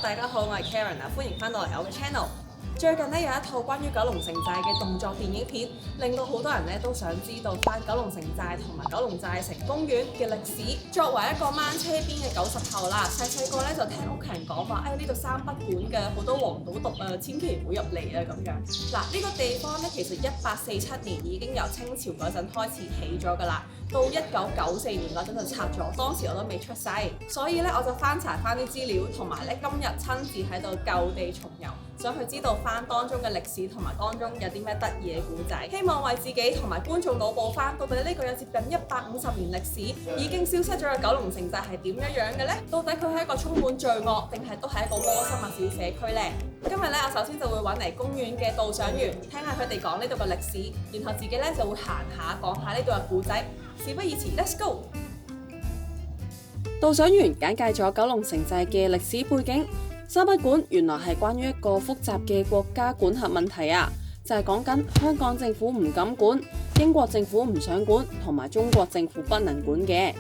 大家好，我係 Karen 啊，歡迎翻到嚟我嘅 channel。最近咧有一套關於九龍城寨嘅動作電影片，令到好多人咧都想知道翻九龍城寨同埋九龍寨城公園嘅歷史。作為一個掹車邊嘅90後啦，細個咧就聽屋企人講話，呢度三不管嘅，好多黃賭毒啊，千祈唔好入嚟啊咁樣。嗱，呢個地方咧其實1847年已經由清朝嗰陣開始起咗㗎啦，到1994年嗰陣就拆咗，當時我都未出世，所以咧我就翻查翻啲資料，同埋咧今日親自喺度舊地重遊，想去知道翻當中嘅歷史同埋當中有啲咩得意嘅故仔，希望為自己同埋觀眾腦補翻，到底呢個有接近150年歷史已經消失咗嘅九龍城寨係點樣嘅呢？到底佢係一個充滿罪惡，定係都係一個窩心嘅小社區呢？今日咧，我首先就會揾嚟公園嘅導賞員，聽下佢哋講呢度嘅歷史，然後自己咧就會行下講下呢度嘅故仔。事不宜遲 ，Let's go！ 導賞員簡介咗九龍城寨嘅歷史背景。三不管原來係關於一個複雜嘅國家管轄問題啊，就係講緊香港政府唔敢管，英國政府唔想管，同埋中國政府不能管嘅。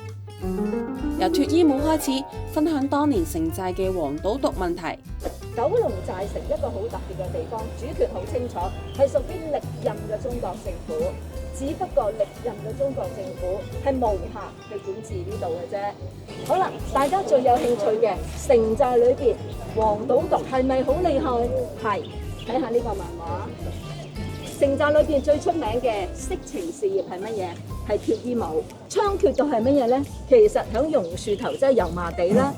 由脫衣舞開始，分享當年城寨嘅黃賭毒問題。九龍寨城一個好特別嘅地方，主權好清楚，係屬於歷任嘅中國政府。只不過歷任嘅中國政府係無暇去管治呢度嘅啫。好啦，大家最有興趣嘅城寨裏邊黃賭毒係咪好厲害？係，睇下呢個漫畫。城寨裏邊最出名嘅色情事業係乜嘢？係脫衣舞。猖獗到係乜嘢呢？其實喺榕樹頭即係油麻地啦，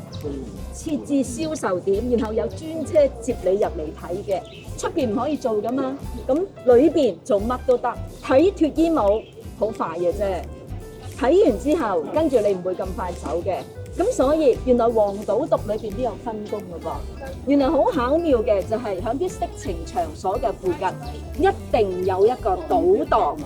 設置銷售點，然後有專車接你入嚟睇嘅。出邊唔可以做噶嘛，咁裏邊做乜都得。睇脫衣舞好快嘅啫，睇完之後跟住你唔會咁快走嘅。咁所以原來黃賭毒裏邊都有分工噶噃。原來好巧妙嘅就係喺啲色情場所嘅附近，一定有一個賭檔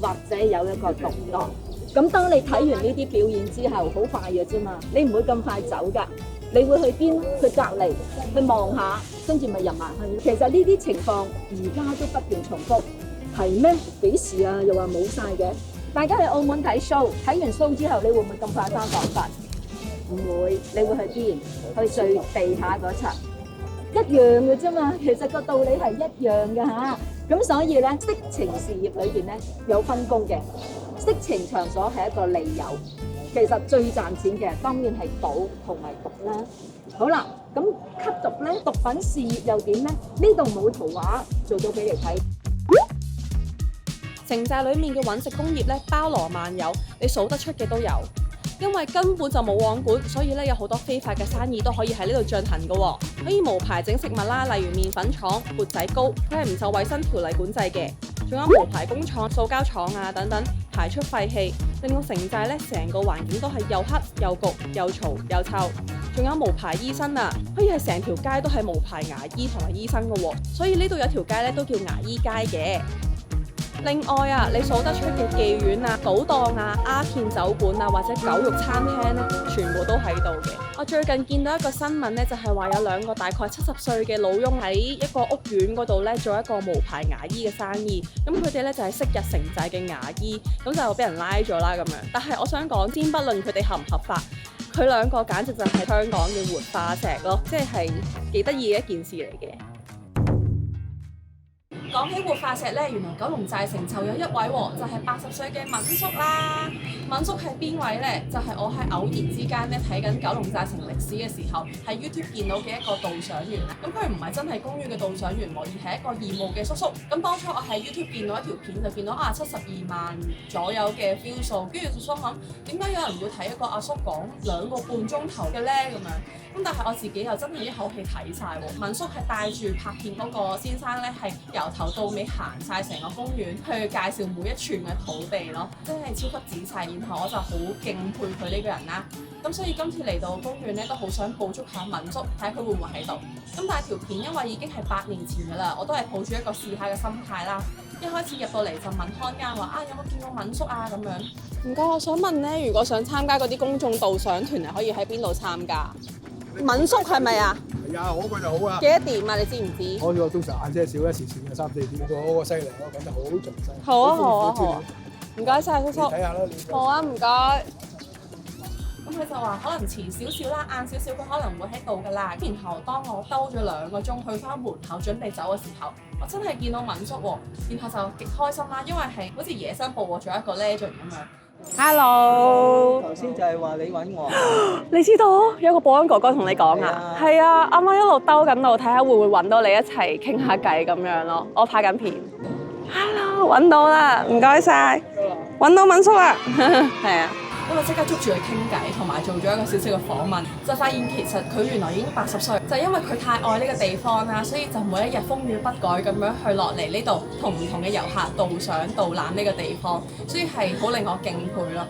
或者有一個毒檔。咁當你睇完呢啲表演之後，好快嘅啫嘛，你唔會咁快走噶。你會去邊？去隔離去望下，跟住咪入埋去。其實呢啲情況而家都不斷重複，係咩？幾時啊？又話冇晒嘅。大家去澳門睇 show， 睇完 show 之後，你會唔會咁快翻港佛？唔會，你會去邊？去最地下嗰層，一樣嘅啫嘛。其實個道理係一樣嘅嚇。咁所以咧，色情事業裏邊咧有分工嘅，色情場所係一個利誘。其實最賺錢嘅當然係賭同埋毒啦。好啦，咁吸毒咧，毒品事業又點咧？呢度冇圖畫做到俾你睇。城寨裡面嘅揾食工業咧包羅萬有，你數得出嘅都有。因為根本就冇網管，所以咧有好多非法嘅生意都可以喺呢度進行嘅。可以無牌整食物啦，例如麵粉廠、缽仔糕，佢係唔受衞生條例管制嘅。仲有無牌工廠、塑膠廠啊等等，排出廢氣，令到城寨咧成個環境都係又黑又焗又嘈又臭。仲有無牌醫生啊，可以係成條街都係無牌牙醫同埋醫生嘅，所以呢度有條街咧都叫牙醫街嘅。另外啊，你數得出嘅妓院啊、賭檔啊、鴉片酒館啊或者狗肉餐廳咧，全部都喺度嘅。我最近見到一個新聞咧，就係話有2個大概70歲嘅老翁喺一個屋苑嗰度咧做一個無牌牙醫嘅生意。咁佢哋咧就係昔日城寨嘅牙醫，咁就俾人拉咗啦咁樣。但係我想講，先不論佢哋合唔合法，佢2個簡直就係香港嘅活化石咯，即係幾得意嘅一件事嚟嘅。講起活化石咧，原來九龍寨城就有一位喎，就係80歲嘅敏叔啦。敏叔係邊位咧？就係我喺偶然之間咧睇緊九龍寨城歷史嘅時候，喺 YouTube 見到嘅一個導賞員啦。咁佢唔係真係公園嘅導賞員喎，而係一個義務嘅叔叔。咁當初我喺 YouTube 見到一條片，就見到72萬左右嘅 view 數，跟住就心諗點解有人會睇一個阿叔講2個半鐘頭嘅咧咁樣？咁但係我自己又真係一口氣睇晒喎。敏叔係帶住拍片嗰個先生咧，係由頭到尾行晒成個公園，去介紹每一寸嘅土地咯，真係超級仔細。然後我就好敬佩佢呢個人啦。咁所以今次嚟到公園咧，都好想捕捉下敏叔，睇下佢會唔會喺度。咁但係條片因為已經係8年前㗎啦，我都係抱住一個試下嘅心態啦。一開始入到嚟就問看更話有冇見過敏叔啊咁樣。唔該，我想問咧，如果想參加嗰啲公眾導賞團，係可以喺邊度參加？敏叔係咪啊？係啊，嗰個就好啊。幾多點啊？你知唔知？我呢個通常晏些少一時前嘅3、4點，嗰個犀利，我講得好詳細。好啊，好啊，好啊。唔該晒，叔叔。睇下啦，你。好啊，唔該。咁佢就話可能遲少少啦，晏少少佢可能會喺度噶啦。然後當我兜咗2個鐘去翻門口準備走嘅時候，我真係見到敏叔喎，然後就極開心啦，因為係好似野生捕獲咗一個 legend 咁樣。Hello，頭先就係話你揾我，你知道有個保安哥哥同你講啊？係啊，啱啱一路兜緊路睇下會唔會揾到你一齊傾下偈咁樣咯。我拍緊片。Hello， 揾到啦，唔該晒，揾到敏叔啦，係啊。咁我即刻捉住佢傾偈，同埋做咗一個少少嘅訪問，就發現其實佢原來已經80歲，就因為佢太愛呢個地方啦，所以就每一日風雨不改咁樣去落嚟呢度，同唔同嘅遊客導賞導覽呢個地方，所以係好令我敬佩咯。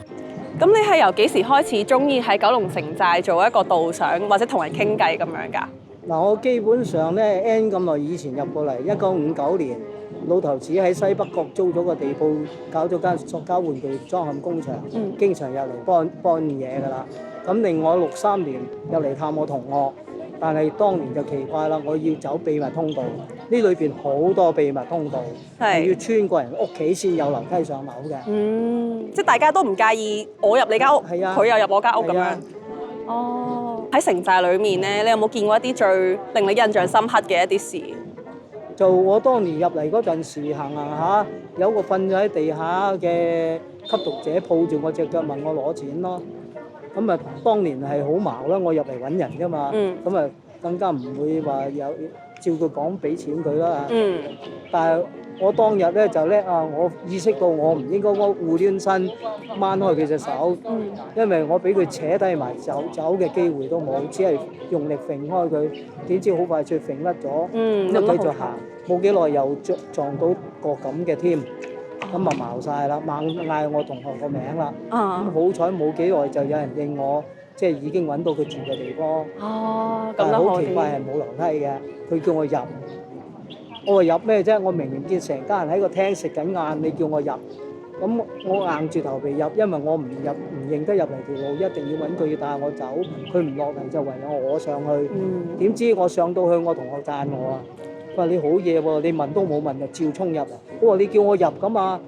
咁你係由幾時開始中意喺九龍城寨做一個導賞或者同人傾偈咁樣㗎？嗱，我基本上咧 N 咁耐以前入過嚟，1959年老頭子喺西北角租咗個地鋪，搞咗間塑膠玩具裝嵌工場，經常入嚟幫嘢㗎啦。咁另外63年入嚟探我同學，但係當年就奇怪啦，我要走秘密通道，呢裏邊好多秘密通道，係要穿過人屋企先有樓梯上樓嘅。即係大家都唔介意我入你間屋，佢又入我間屋咁樣。哦，喺城寨裏面咧，你有冇見過一啲最令你印象深刻嘅一啲事？就我當年入嚟嗰陣時行下，有個瞓咗喺地下嘅吸毒者抱住我隻腳問我攞錢咯。咁啊，當年係好矛啦，我入嚟揾人㗎嘛，咁啊更加唔會話有照佢講俾錢佢啦。但係我當日咧就叻啊！我意識到我唔應該護端身掹開佢隻手，因為我俾佢扯低埋走嘅機會都冇，只係用力揈開佢，點知好快脆揈甩咗，咁啊繼續行，冇幾耐又撞到個咁嘅添，咁啊茅晒啦，猛嗌我同學個名啦，咁好彩冇幾耐就有人應我，即係已經揾到佢住嘅地方。但係好奇怪係冇樓梯嘅，佢叫我入。我話入咩啫？我明明見成家人喺個廳食緊晏，你叫我入，咁我硬住頭皮入，因為我唔認得入嚟條路，一定要揾佢帶我走。佢唔落嚟就唯有我上去。點知我上到去，我同學讚我啊！佢話你好嘢喎，你問都冇問就照衝入嚟。我話你叫我入㗎嘛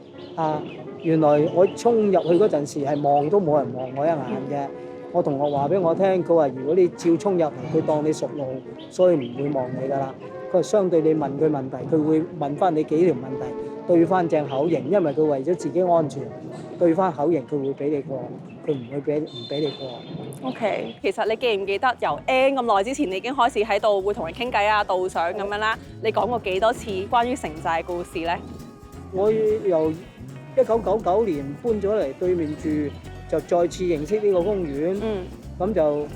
原來我衝入去嗰陣時係望都冇人望我一眼嘅。我同學話俾我聽，佢話如果你照衝入嚟，佢當你熟路，所以唔會望你㗎啦。佢相對你問佢問題，佢會問翻你幾條問題，對翻正口型，因為佢為咗自己安全，對翻口型佢會俾你過，佢唔會唔俾你過。OK， 其實你記唔記得由 N 咁耐之前，你已經開始喺度會同人傾偈啊、導賞咁樣啦？你講過幾多次關於城寨故事呢？我由1999年搬咗嚟對面住，就再次認識呢個公園，咁就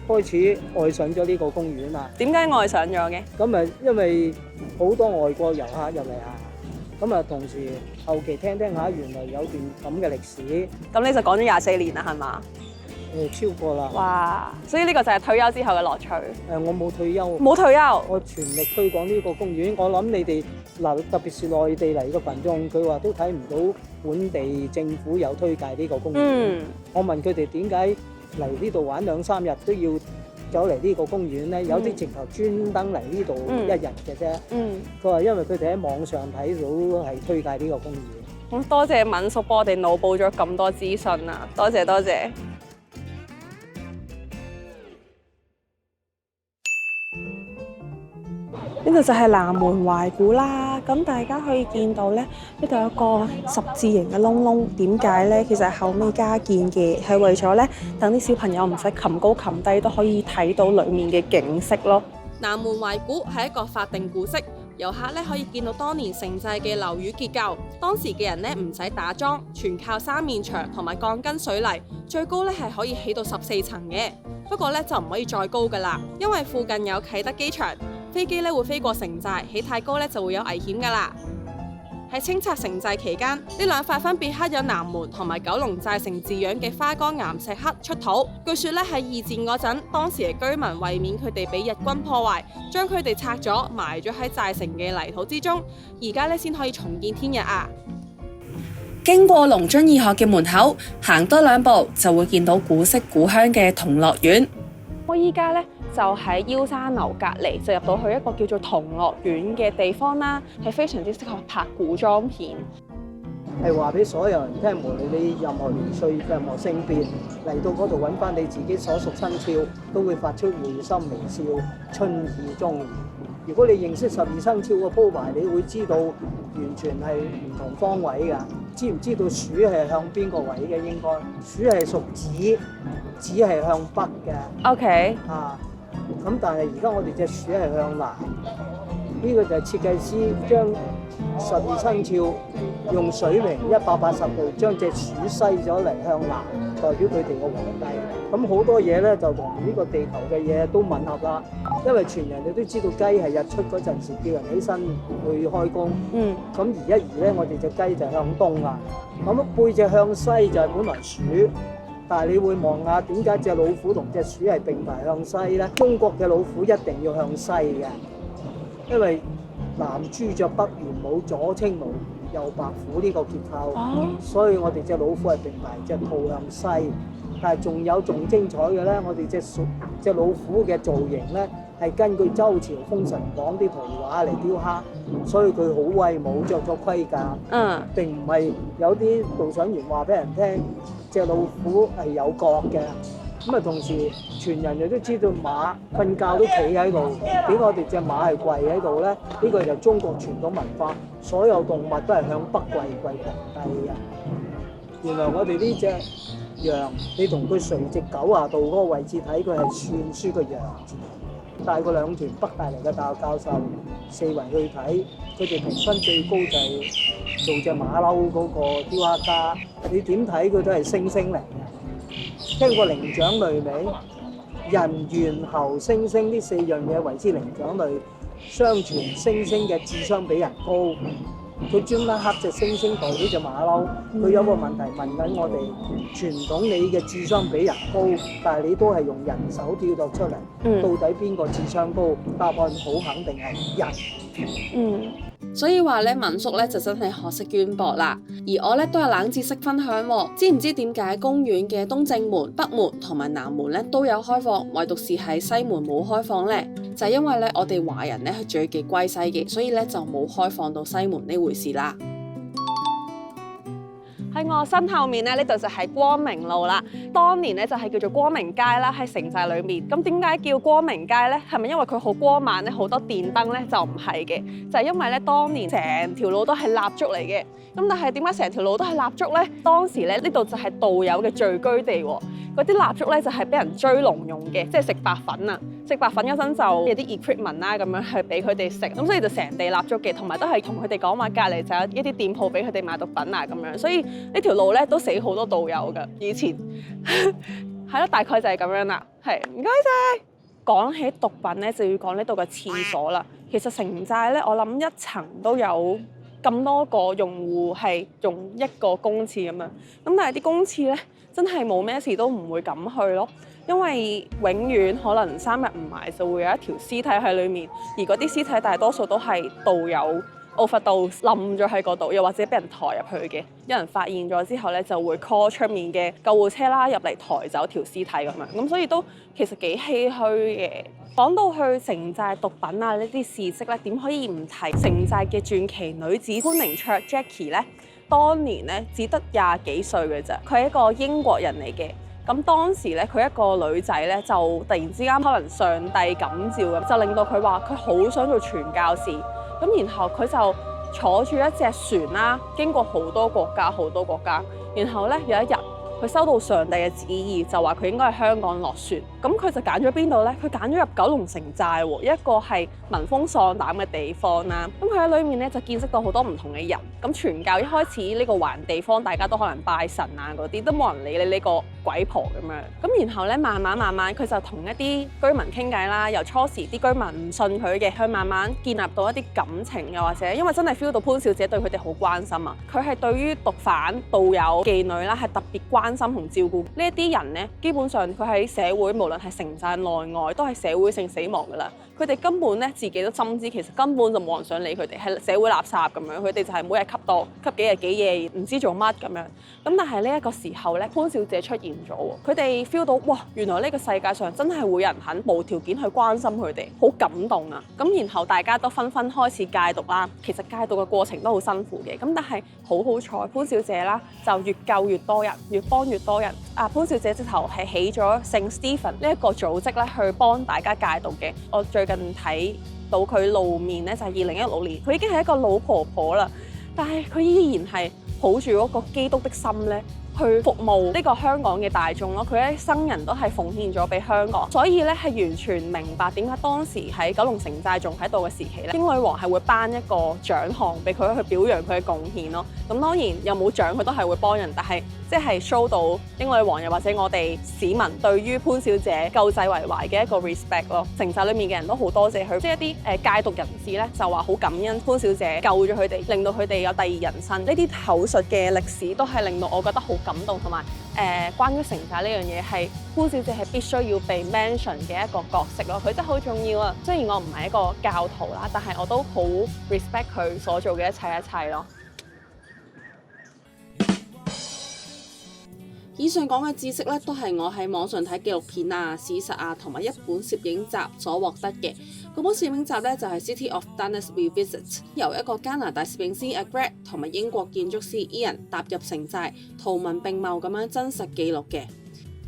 開始愛上咗呢個公園啦。點解愛上咗嘅？咁啊，因為好多外國遊客入嚟行，咁啊同時後期聽下，原來有段咁嘅歷史。咁你就講咗24年啦，係嘛？超過啦。哇！所以呢個就係退休之後嘅樂趣。我冇退休。冇退休。我全力推廣呢個公園。我諗你哋特別是內地嚟嘅群眾，佢話都睇唔到本地政府有推介呢個公園。我問佢哋點解嚟呢度玩2-3日都要走嚟呢個公園咧？有啲直頭專登嚟呢度1日嘅啫。佢話因為佢哋喺網上睇到係推介呢個公園。咁多謝敏叔幫我哋腦補咗咁多資訊啊！多謝多謝。呢度就係南門懷古啦，咁大家可以見到咧，呢度有個十字形嘅窿窿，點解咧？其實係後尾加建嘅，係為咗咧等啲小朋友唔使擒高擒低都可以睇到裡面嘅景色咯。南門懷古係一個法定古蹟，遊客咧可以見到當年城寨嘅樓宇結構。當時嘅人咧唔使打樁，全靠3面牆同埋鋼筋水泥，最高咧係可以起到14層嘅。不過咧就唔可以再高㗎啦，因為附近有啟德機場。飛機咧會飛過城寨，起太高咧就會有危險㗎啦。喺清拆城寨期間，呢2塊分別刻有南門同埋九龍寨城字樣嘅花崗岩石刻出土。據說咧喺2戰嗰陣，當時嘅居民為免佢哋俾日軍破壞，將佢哋拆咗埋咗喺寨城嘅泥土之中。而家咧先可以重見天日啊！經過龍津義學嘅門口，行多2步就會見到古色古香嘅同樂苑。我依家咧就喺腰山樓隔離，就入到去一個叫做同樂苑嘅地方啦，係非常之適合拍古裝片。係話俾所有人聽，無論你任何年歲、任何性別嚟到嗰度揾翻你自己所屬生肖，都會發出會心微笑，春意中。如果你認識12生肖嘅鋪排，你會知道完全係唔同方位㗎。知唔知道鼠係向邊個位嘅？應該鼠係屬子，子係向北嘅。OK。咁但係而家我哋隻鼠係向南，呢個就係設計師將12生肖用水平180度將隻鼠篩咗嚟向南，代表佢哋嘅皇帝。咁好多嘢咧就同呢個地球嘅嘢都吻合啦。因為全人你都知道雞係日出嗰陣時叫人起身去開工。咁移一移咧，我哋隻雞就向東啦。咁背脊向西就係本來鼠。但係你會望下點解隻老虎同隻鼠係並排向西咧？中國嘅老虎一定要向西嘅，因為南朱雀北玄武左青龍右白虎呢個結構，所以我哋隻老虎係並排隻兔向西。但係仲精彩嘅咧，我哋隻老虎嘅造型咧係根據周朝《封神榜》啲圖畫嚟雕刻，所以佢好威武，着咗盔甲。並唔係有啲導賞員話俾人聽，隻老虎係有角嘅。咁啊，同時全人亦都知道馬瞓覺都企喺度，點解我哋隻馬係跪喺度咧？呢個就中國傳統文化，所有動物都係向北跪皇帝嘅。原來我哋呢隻羊，你同佢垂直90度嗰個位置睇，佢係算書個羊字。帶過2團北大嚟嘅大學教授四圍去睇，佢哋評分最高就係做隻馬騮嗰個雕刻家。你點睇佢都係猩猩嚟嘅。聽過靈長類未？人、猿、猴、猩猩呢4樣嘢為之靈長類。相傳猩猩嘅智商比人高。佢專登刻隻猩猩代表隻馬騮。佢有個問題問緊我哋：傳統你嘅智商比人高，但係你都係用人手雕琢出嚟，到底邊個智商高？答案好肯定係人。所以話咧，民宿咧就真係學識淵博啦。而我咧都有冷知識分享喎，知唔知點解公園嘅東正門、北門同埋南門咧都有開放，唯獨是喺西門冇開放呢？就係因為咧我哋華人咧係最忌歸西嘅，所以咧就冇開放到西門呢回事啦。喺我身後面咧，呢度就係光明路啦。當年咧就係叫做光明街啦，喺城寨裏面。咁點解叫光明街咧？係咪因為佢好光猛咧？好多電燈咧？就唔係嘅，就係因為咧當年成條路都係蠟燭嚟嘅。咁但係點解成條路都係蠟燭咧？當時咧呢度就係道友嘅聚居地喎。嗰啲蠟燭咧就係俾人追龍用嘅，即係食白粉啊！食白粉嗰陣就有啲 equipment 啦，咁樣去俾佢哋食，咁所以就成地蠟燭嘅，同埋都係同佢哋講話隔離就有一啲店鋪俾佢哋買毒品啊咁樣，所以呢條路咧都死好多道友㗎，以前係咯，大概就係咁樣啦。係，唔該晒。講起毒品咧，就要講呢度嘅廁所啦。其實城寨咧，我諗一層都有咁多個用戶係用一個公廁咁樣，咁但係啲公廁咧真係冇咩事都唔會敢去咯。因為永遠可能3日唔埋就會有一條屍體喺裏面，而嗰啲屍體大多數都係道友overdose冧咗喺嗰度，又或者俾人抬入去嘅。有人發現咗之後咧，就會 call 出面嘅救護車啦，入嚟抬走條屍體咁樣。咁所以都其實幾唏噓嘅。講到去城寨毒品啊呢啲事蹟咧，點可以唔提城寨嘅傳奇女子潘寧卓 Jackie 咧？當年咧只得20幾歲嘅咋，佢係一個英國人嚟嘅。咁當時咧，佢一個女仔咧，就突然之間可能上帝感召咁，就令到佢話佢好想做傳教士。咁然後佢就坐住一隻船啦，經過好多國家，然後咧有一日，佢收到上帝嘅旨意，就話佢應該喺香港落船。咁佢就揀咗邊度咧？佢揀咗入九龍城寨喎，一個係聞風喪膽嘅地方啦。咁佢喺裏面咧就見識到好多唔同嘅人。咁傳教一開始呢個環地方，大家都可能拜神啊嗰啲，都冇人理你呢個鬼婆咁樣。咁然後咧慢慢，佢就同一啲居民傾偈啦。由初時啲居民唔信佢嘅，去慢慢建立到一啲感情，又或者因為真係 feel 到潘小姐對佢哋好關心啊。佢係對於毒販、道友、妓女啦係特別關心同照顧。呢一啲人咧，基本上佢喺社會無論係城寨內外都係社會性死亡㗎啦。佢哋根本咧自己都深知，其實根本就冇人想理佢哋，係社會垃圾咁樣。佢哋就係每日吸毒，吸幾日幾夜，唔知做乜咁樣。咁但係呢一個時候咧，潘小姐出現咗喎。佢哋 feel 到哇，原來呢個世界上真係會有人肯無條件去關心佢哋，好感動啊！咁然後大家都紛紛開始戒毒啦。其實戒毒嘅過程都好辛苦嘅，咁但係好彩潘小姐啦，就越救越多人，越幫越多人。潘小姐直頭係起咗聖 Stephen 呢一個組織咧，去幫大家戒毒嘅。我最近睇到佢露面咧，就係2016年，佢已經係一個老婆婆啦，但係佢依然係抱住嗰個基督的心咧，去服務呢個香港嘅大眾咯。佢一生人都係奉獻咗俾香港，所以咧係完全明白點解當時喺九龍城寨仲喺度嘅時期咧，英女王係會頒一個獎項俾佢去表揚佢嘅貢獻咯。咁當然有冇獎佢都係會幫人，但係即係 show 到英女王又或者我哋市民對於潘小姐救濟為懷嘅一個 respect 咯。城寨裏面嘅人都好多謝佢，即係一啲戒毒人士咧就話好感恩潘小姐救咗佢哋，令到佢哋有第二人生。呢啲口述嘅歷史都係令到我覺得好感動，同埋關於城寨呢樣嘢係潘小姐係必須要被 mention 嘅一個角色咯。佢真係好重要啊！雖然我唔係一個教徒啦，但係我都好 respect 佢所做嘅一切咯。以上講嘅知識咧，都係我喺網上睇紀錄片啊、史實啊，同埋一本攝影集所獲得嘅。嗰本攝影集咧就係 City of Darkness Revisit， 由一個加拿大攝影師阿 Greg 同埋英國建築師 Ian 踏入城寨，圖文並茂咁樣真實記錄嘅。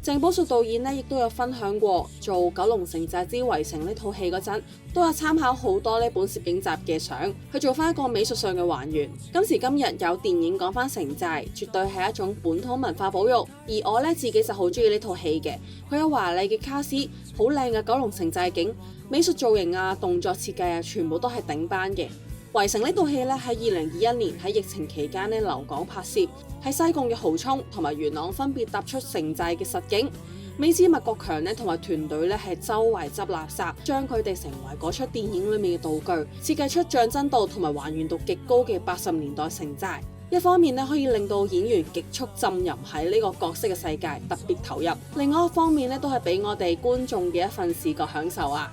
鄭寶瑞導演咧，亦都有分享過做《九龍城寨之圍城》呢套戲嗰陣，都有參考好多呢本攝影集嘅相，去做翻一個美術上嘅還原。今時今日有電影講翻城寨，絕對係一種本土文化保育。而我咧自己就好中意呢套戲嘅，佢有華麗嘅卡司，好靚嘅九龍城寨景，美術造型啊、動作設計啊，全部都係頂班嘅。圍城呢套戲咧喺2021年喺疫情期間咧留港拍攝，喺西貢嘅蠔涌同埋元朗分別踏出城寨嘅實景。美指麥國強咧同埋團隊咧係周圍執垃圾，將佢哋成為嗰出電影裏面嘅道具，設計出像真度同埋還原度極高嘅80年代城寨。一方面咧可以令到演員極速浸入喺呢個角色嘅世界，特別投入；另外一方面咧都係俾我哋觀眾嘅一份視覺享受啊！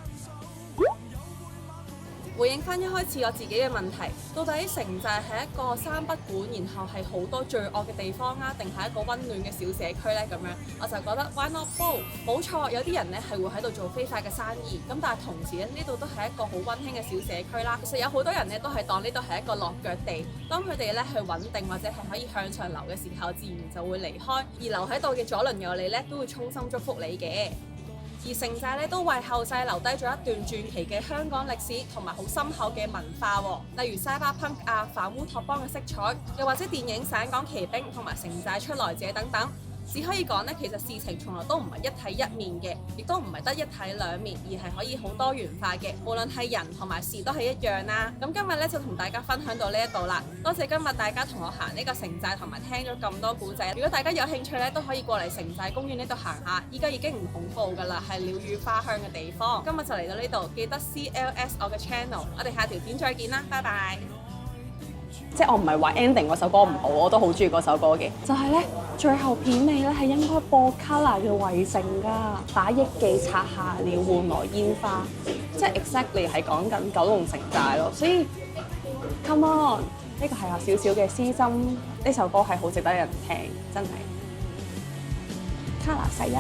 回應翻一開始我自己嘅問題，到底城寨係一個三不管，然後係好多罪惡嘅地方啊，定係一個溫暖嘅小社區呢？咁樣我就覺得 why not both？ 冇錯，有啲人咧係會喺度做非法嘅生意，咁但係同時咧呢度都係一個好溫馨嘅小社區啦。其實有好多人咧都係當呢度係一個落腳地，當佢哋咧去穩定或者係可以向上流嘅時候，自然就會離開，而留喺度嘅左鄰右里咧都會衷心祝福你嘅。而城寨咧都為後世留低咗一段傳奇嘅香港歷史同埋好深厚嘅文化喎，例如 Cyberpunk 啊、反烏托邦嘅色彩，又或者電影《省港奇兵》同埋《城寨出來者》等等。只可以講咧，其實事情從來都唔係一體一面嘅，亦都唔係得一體兩面，而係可以好多元化嘅。無論係人同埋事都係一樣啦。咁今日咧就同大家分享到呢一度啦。多謝今日大家同我行呢個城寨，同埋聽咗咁多古仔。如果大家有興趣咧，都可以過嚟城寨公園呢度行下。依家已經唔恐怖㗎啦，係鳥語花香嘅地方。今日就嚟到呢度，記得 CLS 我嘅 channel。我哋下條片再見啦，拜拜。即係我唔係話 ending 嗰首歌唔好，我都好中意嗰首歌嘅。就係咧，最後片尾咧係應該播 Kolor 嘅圍城㗎，把憶記拆下了換來煙花，即係 exactly 係講緊九龍城寨咯。所以 come on， 呢個係有少少嘅私心，呢首歌係好值得人聽，真係。Kolor 世一。